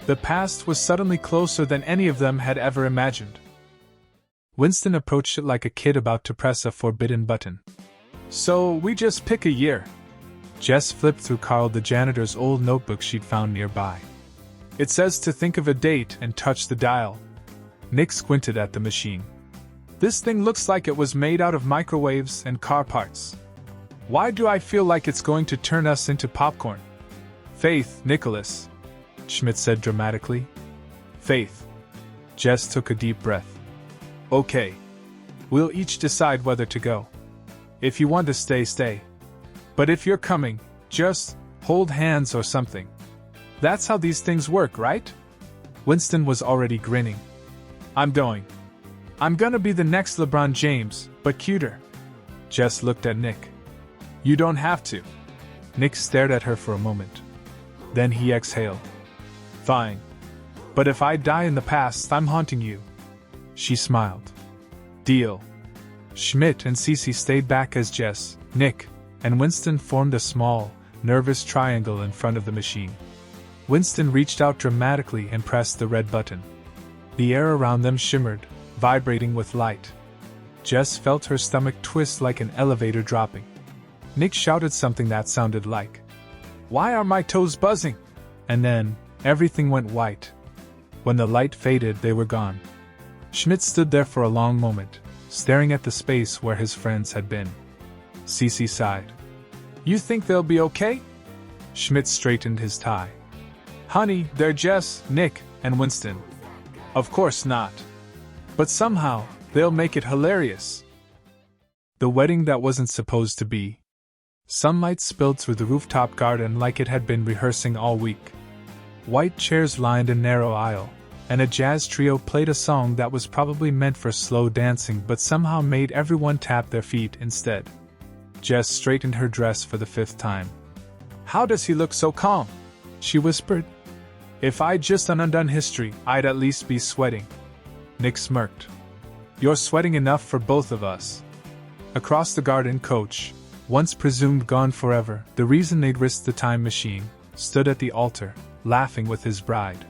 The past was suddenly closer than any of them had ever imagined. Winston approached it like a kid about to press a forbidden button. So, we just pick a year. Jess flipped through Carl the janitor's old notebook she'd found nearby. It says to think of a date and touch the dial. Nick squinted at the machine. This thing looks like it was made out of microwaves and car parts. Why do I feel like it's going to turn us into popcorn? Faith, Nicholas, Schmidt said dramatically. Faith. Jess took a deep breath. Okay. We'll each decide whether to go. If you want to stay, stay. But if you're coming, just hold hands or something. That's how these things work, right? Winston was already grinning. I'm going. I'm gonna be the next LeBron James, but cuter. Jess looked at Nick. You don't have to. Nick stared at her for a moment. Then he exhaled. Fine. But if I die in the past, I'm haunting you. She smiled. Deal. Schmidt and Cece stayed back as Jess, Nick, and Winston formed a small, nervous triangle in front of the machine. Winston reached out dramatically and pressed the red button. The air around them shimmered, vibrating with light. Jess felt her stomach twist like an elevator dropping. Nick shouted something that sounded like, "Why are my toes buzzing?" And then, everything went white. When the light faded, they were gone. Schmidt stood there for a long moment, staring at the space where his friends had been. Cece sighed. You think they'll be okay? Schmidt straightened his tie. Honey, they're Jess, Nick, and Winston. Of course not. But somehow, they'll make it hilarious. The wedding that wasn't supposed to be. Sunlight spilled through the rooftop garden like it had been rehearsing all week. White chairs lined a narrow aisle, and a jazz trio played a song that was probably meant for slow dancing but somehow made everyone tap their feet instead. Jess straightened her dress for the 5th time. How does he look so calm? She whispered. If I'd just undone history, I'd at least be sweating. Nick smirked. You're sweating enough for both of us. Across the garden, Coach, once presumed gone forever, the reason they'd risked the time machine, stood at the altar, laughing with his bride.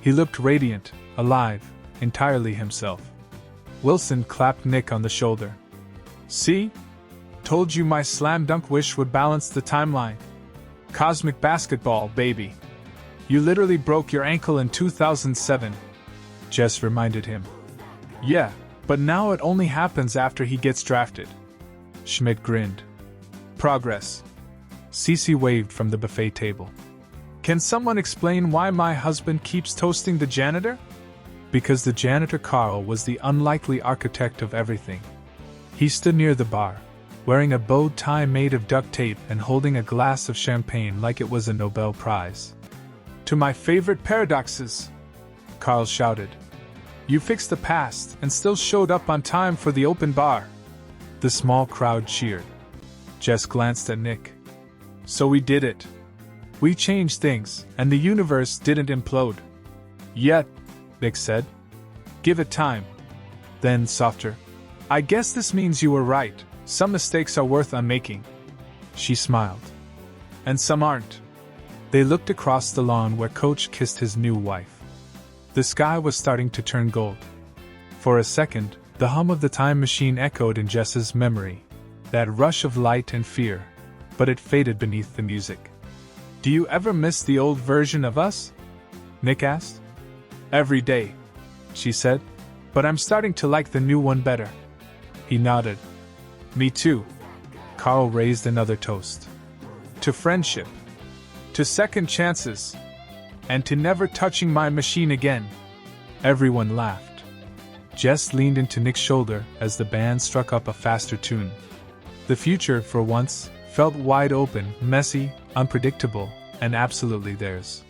He looked radiant, alive, entirely himself. Wilson clapped Nick on the shoulder. See? Told you my slam dunk wish would balance the timeline. Cosmic basketball, baby. You literally broke your ankle in 2007. Jess reminded him. Yeah, but now it only happens after he gets drafted. Schmidt grinned. Progress. Cece waved from the buffet table. Can someone explain why my husband keeps toasting the janitor? Because the janitor Carl was the unlikely architect of everything. He stood near the bar, wearing a bow tie made of duct tape and holding a glass of champagne like it was a Nobel Prize. To my favorite paradoxes, Carl shouted. You fixed the past and still showed up on time for the open bar. The small crowd cheered. Jess glanced at Nick. So we did it. We changed things, and the universe didn't implode. Yet, Nick said. Give it time. Then, softer. I guess this means you were right. Some mistakes are worth unmaking. She smiled. And some aren't. They looked across the lawn where Coach kissed his new wife. The sky was starting to turn gold. For a second, the hum of the time machine echoed in Jess's memory. That rush of light and fear. But it faded beneath the music. Do you ever miss the old version of us? Nick asked. Every day, she said. But I'm starting to like the new one better. He nodded. Me too. Carl raised another toast. To friendship. To second chances. And to never touching my machine again. Everyone laughed. Jess leaned into Nick's shoulder as the band struck up a faster tune. The future, for once, felt wide open, messy, unpredictable, and absolutely theirs.